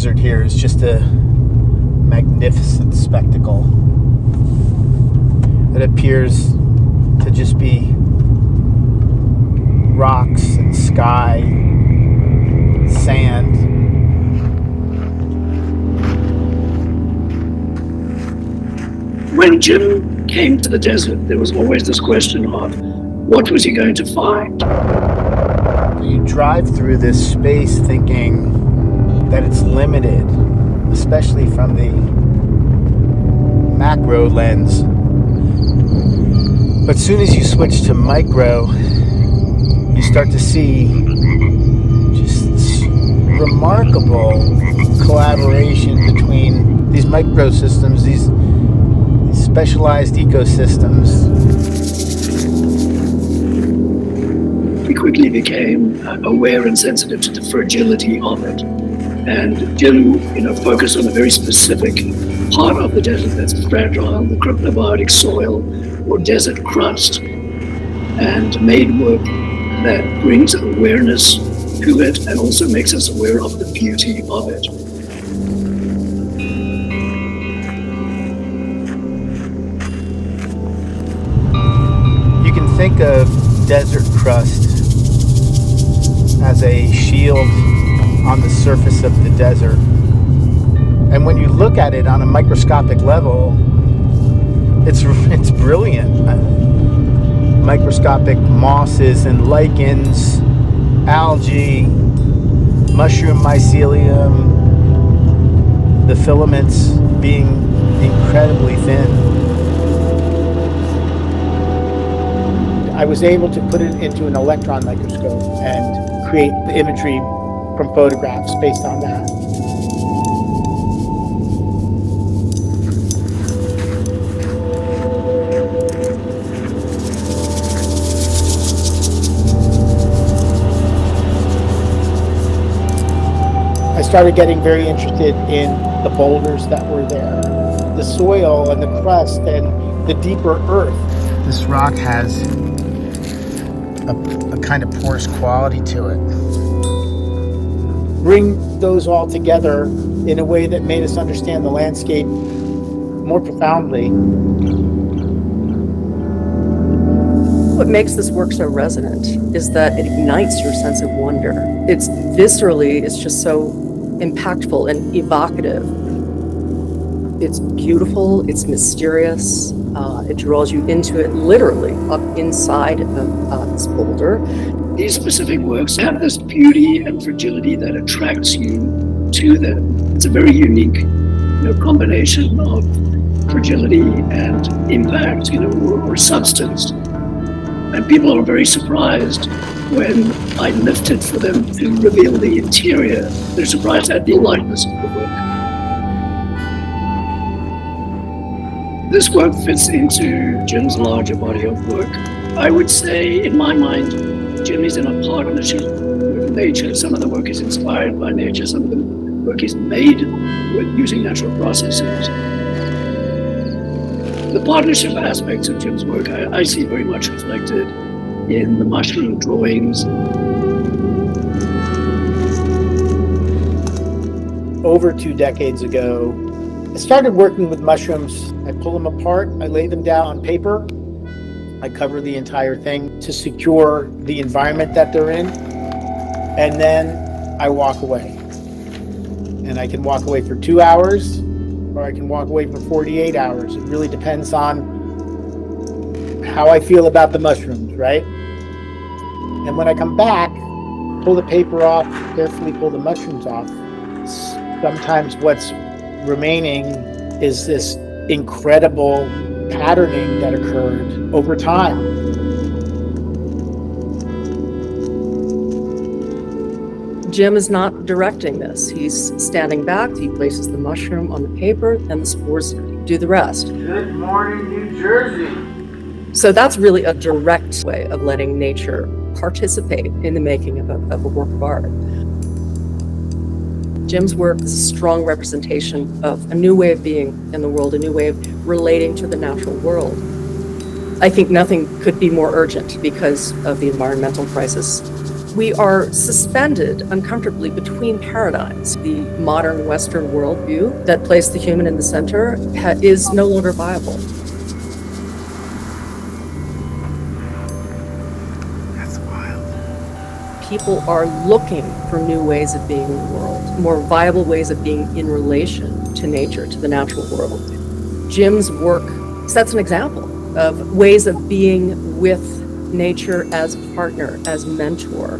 desert here is just a magnificent spectacle. It appears to just be rocks and sky, sand. When Jim came to the desert, there was always this question of what was he going to find? You drive through this space thinking that it's limited, especially from the macro lens. But as soon as you switch to micro, you start to see just this remarkable collaboration between these microsystems, these specialized ecosystems. We quickly became aware and sensitive to the fragility of it. And Jim, focused on a very specific part of the desert that's fragile, the cryptobiotic soil or desert crust, and made work that brings awareness to it and also makes us aware of the beauty of it. You can think of desert crust as a shield on the surface of the desert. And when you look at it on a microscopic level, it's brilliant. Microscopic mosses and lichens, algae, mushroom mycelium, the filaments being incredibly thin. I was able to put it into an electron microscope and create the imagery from photographs based on that. I started getting very interested in the boulders that were there, the soil and the crust and the deeper earth. This rock has a kind of porous quality to it. Bring those all together in a way that made us understand the landscape more profoundly. What makes this work so resonant is that it ignites your sense of wonder. It's just so impactful and evocative. It's beautiful, it's mysterious. It draws you into it literally up inside of this boulder. These specific works have this beauty and fragility that attracts you to them. It's a very unique combination of fragility and impact, or substance. And people are very surprised when I lift it for them to reveal the interior. They're surprised at the lightness of the work. This work fits into Jim's larger body of work. I would say, in my mind, Jim is in a partnership with nature. Some of the work is inspired by nature. Some of the work is made using natural processes. The partnership aspects of Jim's work I see very much reflected in the mushroom drawings. Over 2 decades ago, I started working with mushrooms. I pull them apart, I lay them down on paper, I cover the entire thing to secure the environment that they're in, and then I walk away. And I can walk away for 2 hours, or I can walk away for 48 hours. It really depends on how I feel about the mushrooms, right? And when I come back, pull the paper off, carefully pull the mushrooms off. Sometimes what's remaining is this incredible patterning that occurred over time. Jim is not directing this. He's standing back, he places the mushroom on the paper, and the spores do the rest. Good morning, New Jersey. So that's really a direct way of letting nature participate in the making of a work of art. Jim's work is a strong representation of a new way of being in the world, a new way of relating to the natural world. I think nothing could be more urgent because of the environmental crisis. We are suspended uncomfortably between paradigms. The modern Western worldview that placed the human in the center is no longer viable. That's wild. People are looking for new ways of being in the world, more viable ways of being in relation to nature, to the natural world. Jim's work sets an example of ways of being with nature as partner, as mentor,